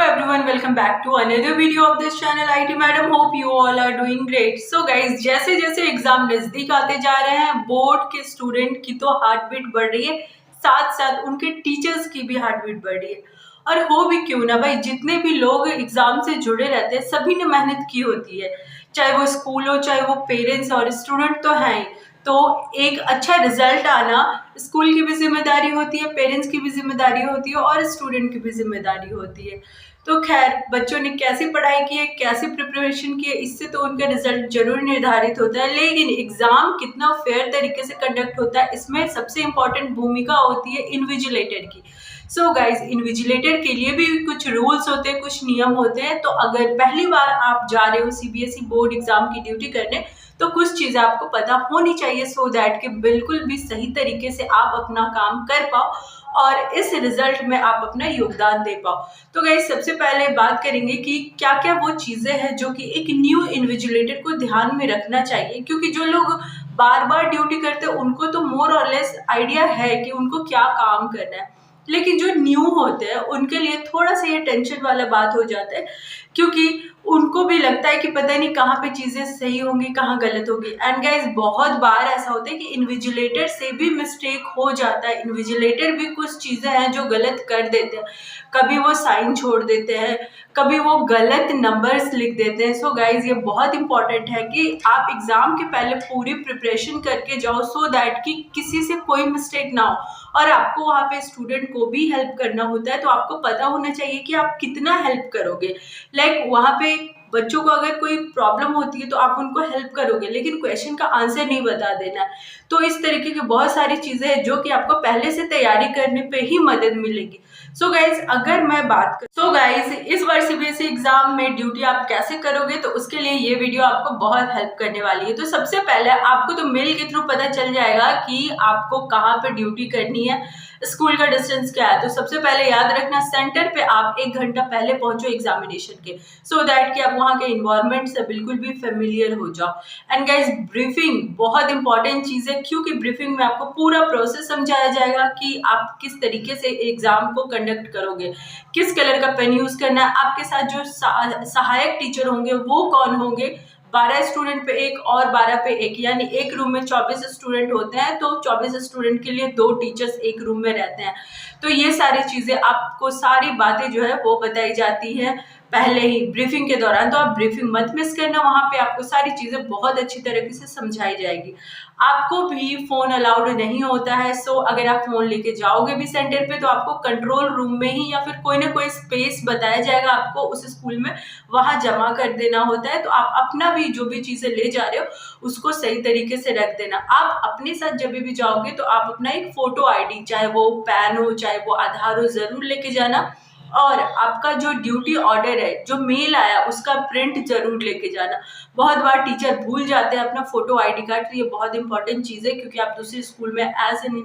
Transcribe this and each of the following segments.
everyone, welcome back to another video of this channel IT Madam. Hope you all are doing great. So guys, जैसे जैसे exam नजदीक आते जा रहे हैं, बोर्ड के स्टूडेंट की तो हार्ट बीट बढ़ रही है, साथ साथ उनके टीचर्स की भी हार्ट बीट बढ़ रही है। और हो भी क्यों ना भाई, जितने भी लोग एग्जाम से जुड़े रहते हैं सभी ने मेहनत की होती है, चाहे वो स्कूल हो चाहे वो पेरेंट्स और स्टूडेंट तो हैं ही। तो एक अच्छा रिजल्ट आना स्कूल की भी जिम्मेदारी होती है, पेरेंट्स की भी जिम्मेदारी होती है और स्टूडेंट की भी जिम्मेदारी होती है। तो खैर, बच्चों ने कैसी पढ़ाई की है, कैसी प्रिपरेशन की है, इससे तो उनका रिजल्ट जरूर निर्धारित होता है। लेकिन एग्जाम कितना फेयर तरीके से कंडक्ट होता है, इसमें सबसे इम्पोर्टेंट भूमिका होती है इन्विजिलेटर की। सो गाइज, इन्विजिलेटर के लिए भी कुछ रूल्स होते हैं, कुछ नियम होते हैं। तो अगर पहली बार आप जा रहे हो सीबीएसई बोर्ड एग्जाम की ड्यूटी करने, तो कुछ चीजें आपको पता होनी चाहिए, सो दैट कि बिल्कुल भी सही तरीके से आप अपना काम कर पाओ और इस रिजल्ट में आप अपना योगदान दे पाओ। तो गाइस, सबसे पहले बात करेंगे कि क्या क्या वो चीजें हैं जो कि एक न्यू इन्विजिलेटर को ध्यान में रखना चाहिए, क्योंकि जो लोग बार बार ड्यूटी करते हैं उनको तो मोर और लेस आइडिया है कि उनको क्या काम करना है, लेकिन जो न्यू होते हैं उनके लिए थोड़ा सा ये टेंशन वाला बात हो जाता है, क्योंकि उनको भी लगता है कि पता नहीं कहाँ पे चीजें सही होंगी, कहाँ गलत होगी। एंड गाइस, बहुत बार ऐसा होता है कि इन्विजिलेटर से भी मिस्टेक हो जाता है, इन्विजिलेटर भी कुछ चीजें हैं जो गलत कर देते हैं, कभी वो साइन छोड़ देते हैं, कभी वो गलत नंबर्स लिख देते हैं। सो गाइज, ये बहुत इंपॉर्टेंट है कि आप एग्जाम के पहले पूरी प्रिपरेशन करके जाओ, सो दैट कि किसी से कोई मिस्टेक ना हो। और आपको वहाँ पे स्टूडेंट को भी हेल्प करना होता है, तो आपको पता होना चाहिए कि आप कितना हेल्प करोगे। लाइक वहाँ पे बच्चों को अगर कोई प्रॉब्लम होती है तो आप उनको हेल्प करोगे, लेकिन क्वेश्चन का आंसर नहीं बता देना। तो इस तरीके की बहुत सारी चीजें हैं जो कि आपको पहले से तैयारी करने पे ही मदद मिलेगी। सो गाइज, अगर मैं बात कर इस बार सीबीएसई एग्जाम में ड्यूटी आप कैसे करोगे, तो उसके लिए ये वीडियो आपको बहुत हेल्प करने वाली है। तो सबसे पहले आपको तो मेल के थ्रू पता चल जाएगा कि आपको कहाँ पे ड्यूटी करनी है, स्कूल का डिस्टेंस क्या है। तो सबसे पहले याद रखना, सेंटर पे आप 1 घंटा पहले पहुंचो एग्जामिनेशन के, सो दैट कि आप वहाँ के इन्वायरमेंट से बिल्कुल भी फेमिलियर हो जाओ। एंड गाइज, ब्रीफिंग बहुत इंपॉर्टेंट चीज है, क्योंकि ब्रीफिंग में आपको पूरा प्रोसेस समझाया जाएगा कि आप किस तरीके से एग्जाम को कंडक्ट करोगे, किस कलर का पेन यूज करना है, आपके साथ जो सहायक टीचर होंगे वो कौन होंगे, 12 स्टूडेंट पे एक और 12 पे एक, यानी एक रूम में 24 स्टूडेंट होते हैं, तो 24 स्टूडेंट के लिए 2 टीचर्स एक रूम में रहते हैं। तो ये सारी चीजें आपको, सारी बातें जो है वो बताई जाती है पहले ही ब्रीफिंग के दौरान। तो आप ब्रीफिंग मत मिस करना, वहां पे आपको सारी चीजें बहुत अच्छी तरीके से समझाई जाएगी। आपको भी फोन अलाउड नहीं होता है, सो अगर आप फोन लेके जाओगे भी सेंटर पे, तो आपको कंट्रोल रूम में ही या फिर कोई ना कोई स्पेस बताया जाएगा आपको उस स्कूल में, वहां जमा कर देना होता है। तो आप अपना भी जो भी चीजें ले जा रहे हो उसको सही तरीके से रख देना। आप अपने साथ जब भी जाओगे तो आप अपना एक फोटो आईडी, चाहे वो पैन हो चाहे वो आधार हो, जरूर लेके जाना। और आपका जो ड्यूटी ऑर्डर है, जो मेल आया, उसका प्रिंट जरूर लेके जाना। बहुत बार टीचर भूल जाते हैं अपना फोटो आईडी कार्ड, तो ये बहुत इंपॉर्टेंट चीज है, क्योंकि आप दूसरे स्कूल में एज एन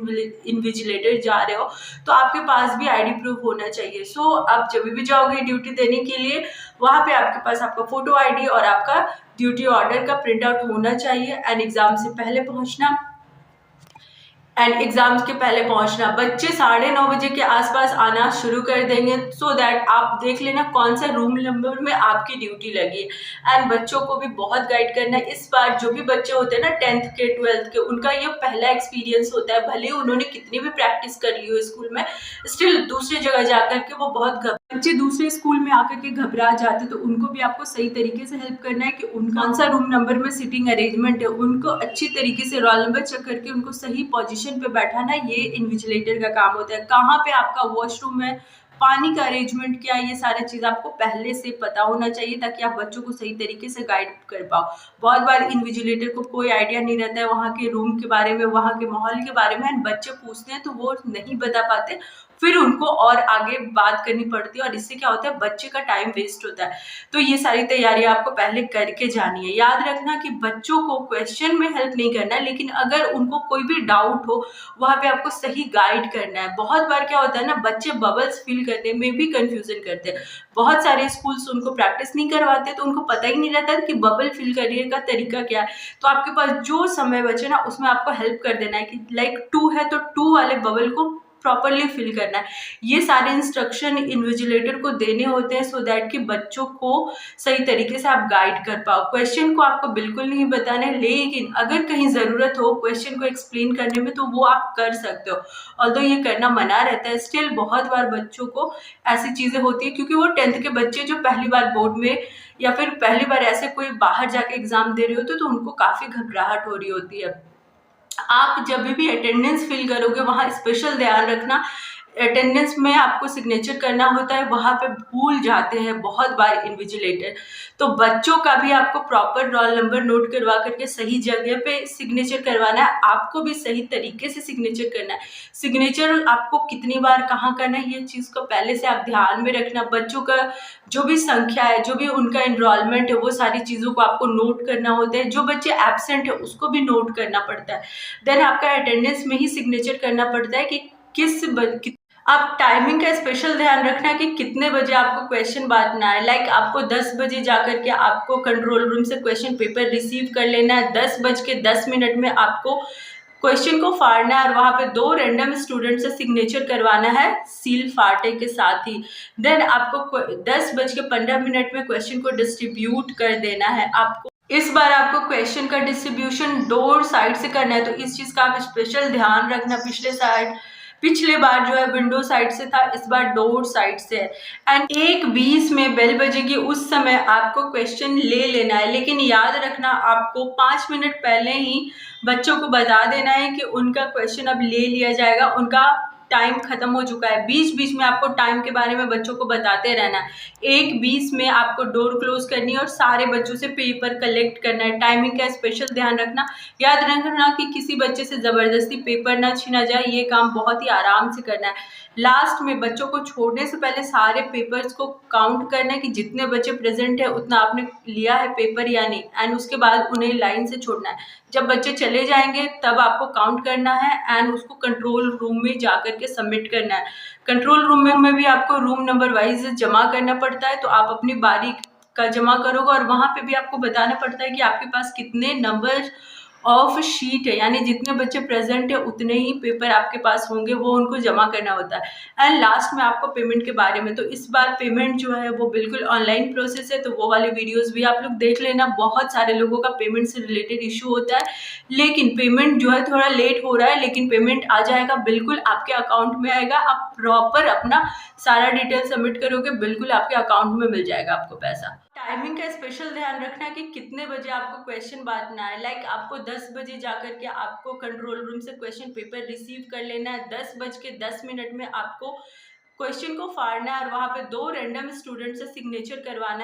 इन्विजिलेटर जा रहे हो, तो आपके पास भी आईडी प्रूफ होना चाहिए। सो आप जब भी जाओगे ड्यूटी देने के लिए, वहां पे आपके पास आपका फोटो आईडी और आपका ड्यूटी ऑर्डर का प्रिंट आउट होना चाहिए। एंड एग्जाम से पहले पहुंचना, एंड एग्जाम्स के पहले पहुंचना। बच्चे 9:30 बजे के आसपास आना शुरू कर देंगे, सो दैट आप देख लेना कौन सा रूम नंबर में आपकी ड्यूटी लगी है। एंड बच्चों को भी बहुत गाइड करना है। इस बार जो भी बच्चे होते हैं ना 10th के 12th के, उनका ये पहला एक्सपीरियंस होता है, भले उन्होंने कितनी भी प्रैक्टिस कर ली हो स्कूल में, स्टिल दूसरी जगह जाकर के वो बहुत बच्चे दूसरे स्कूल में आकर के घबरा जाते, तो उनको भी आपको सही तरीके से हेल्प करना है कि उनका कौन सा रूम नंबर में सीटिंग अरेंजमेंट है, उनको अच्छी तरीके से रोल नंबर चेक करके उनको सही पोजीशन पे बैठाना, ये इन्विजिलेटर का काम होता है। कहाँ पे आपका वॉशरूम है, पानी का अरेंजमेंट क्या है, ये सारी चीज आपको पहले से पता होना चाहिए, ताकि आप बच्चों को सही तरीके से गाइड कर पाओ। बहुत बार इन्विजिलेटर को कोई आइडिया नहीं रहता है वहाँ के रूम के बारे में, वहाँ के माहौल के बारे में, बच्चे पूछते हैं तो वो नहीं बता पाते, फिर उनको और आगे बात करनी पड़ती है, और इससे क्या होता है, बच्चे का टाइम वेस्ट होता है। तो ये सारी तैयारी आपको पहले करके जानी है। याद रखना कि बच्चों को क्वेश्चन में हेल्प नहीं करना है, लेकिन अगर उनको कोई भी डाउट हो, वहां पे आपको सही गाइड करना है। बहुत बार क्या होता है ना, बच्चे बबल्स फिल करने में भी कंफ्यूजन करते हैं। बहुत सारे स्कूल्स उनको प्रैक्टिस नहीं करवाते, तो उनको पता ही नहीं रहता कि बबल फिल करने का तरीका क्या है। तो आपके पास जो समय बचे ना, उसमें आपको हेल्प कर देना है कि लाइक 2 है तो 2 वाले बबल को प्रॉपरली फिल करना है। ये सारे इंस्ट्रक्शन इन्विजिलेटर को देने होते हैं सो दैट कि बच्चों को सही तरीके से आप गाइड कर पाओ। क्वेश्चन को आपको बिल्कुल नहीं बताना है, लेकिन अगर कहीं ज़रूरत हो क्वेश्चन को एक्सप्लेन करने में तो वो आप कर सकते हो। ऑल्दो ये करना मना रहता है, स्टिल बहुत बार बच्चों को ऐसी चीज़ें होती है क्योंकि वो 10th के बच्चे जो पहली बार बोर्ड में या फिर पहली बार ऐसे कोई बाहर जाके एग्ज़ाम दे रहे होते तो उनको काफ़ी घबराहट हो रही होती है। आप जब भी अटेंडेंस फिल करोगे वहाँ स्पेशल ध्यान रखना, अटेंडेंस में आपको सिग्नेचर करना होता है, वहाँ पे भूल जाते हैं बहुत बार इन्विजिलेटर। तो बच्चों का भी आपको प्रॉपर रोल नंबर नोट करवा करके सही जगह पे सिग्नेचर करवाना है, आपको भी सही तरीके से सिग्नेचर करना है। सिग्नेचर आपको कितनी बार कहाँ करना है, ये चीज़ को पहले से आप ध्यान में रखना। बच्चों का जो भी संख्या है, जो भी उनका एनरोलमेंट है, वो सारी चीज़ों को आपको नोट करना होता है। जो बच्चे एब्सेंट है उसको भी नोट करना पड़ता है। देन आपका अटेंडेंस में ही सिग्नेचर करना पड़ता है कि आप टाइमिंग का स्पेशल ध्यान रखना कि कितने बजे आपको क्वेश्चन बांटना है। लाइक आपको 10 बजे जाकर के आपको कंट्रोल रूम से क्वेश्चन पेपर रिसीव कर लेना है। 10:10 में आपको क्वेश्चन को फाड़ना है और वहाँ पे 2 रैंडम स्टूडेंट से सिग्नेचर करवाना है सील फाटे के साथ ही। देन आपको 10:15 में क्वेश्चन को डिस्ट्रीब्यूट कर देना है। आपको इस बार आपको क्वेश्चन का डिस्ट्रीब्यूशन डोर साइड से करना है, तो इस चीज़ का आप स्पेशल ध्यान रखना। पिछले बार जो है विंडो साइड से था, इस बार डोर साइड से है। एंड 1:20 में बेल बजेगी, उस समय आपको क्वेश्चन ले लेना है, लेकिन याद रखना आपको 5 मिनट पहले ही बच्चों को बता देना है कि उनका क्वेश्चन अब ले लिया जाएगा, उनका टाइम खत्म हो चुका है। बीच बीच में आपको टाइम के बारे में बच्चों को बताते रहना है। 1:20 में आपको डोर क्लोज करनी है और सारे बच्चों से पेपर कलेक्ट करना है। टाइमिंग का स्पेशल ध्यान रखना। याद रखना कि किसी बच्चे से ज़बरदस्ती पेपर ना छीना जाए, ये काम बहुत ही आराम से करना है। लास्ट में बच्चों को छोड़ने से पहले सारे पेपर्स को काउंट करना है कि जितने बच्चे प्रेजेंट है उतना आपने लिया है पेपर या नहीं, एंड उसके बाद उन्हें लाइन से छोड़ना है। जब बच्चे चले जाएंगे तब आपको काउंट करना है एंड उसको कंट्रोल रूम में जाकर के सबमिट करना है। कंट्रोल रूम में भी आपको रूम नंबर वाइज जमा करना पड़ता है, तो आप अपनी बारी का जमा करोगे और वहाँ पे भी आपको बताना पड़ता है कि आपके पास कितने नंबर ऑफ शीट है, यानी जितने बच्चे प्रेजेंट है उतने ही पेपर आपके पास होंगे, वो उनको जमा करना होता है। एंड लास्ट में आपको पेमेंट के बारे में, तो इस बार पेमेंट जो है वो बिल्कुल ऑनलाइन प्रोसेस है, तो वो वाले वीडियोस भी आप लोग देख लेना। बहुत सारे लोगों का पेमेंट से रिलेटेड इशू होता है, लेकिन पेमेंट जो है थोड़ा लेट हो रहा है, लेकिन पेमेंट आ जाएगा, बिल्कुल आपके अकाउंट में आएगा। आप प्रॉपर अपना सारा डिटेल सबमिट करोगे, बिल्कुल आपके अकाउंट में मिल जाएगा आपको पैसा। टाइमिंग का स्पेशल ध्यान रखना कि कितने बजे आपको क्वेश्चन बांटना है। लाइक आपको 10 बजे जाकर के आपको कंट्रोल रूम से क्वेश्चन पेपर रिसीव कर लेना है। 10:10 में आपको क्वेश्चन को फाड़ना है और वहाँ पे 2 रैंडम स्टूडेंट से सिग्नेचर करवाना है।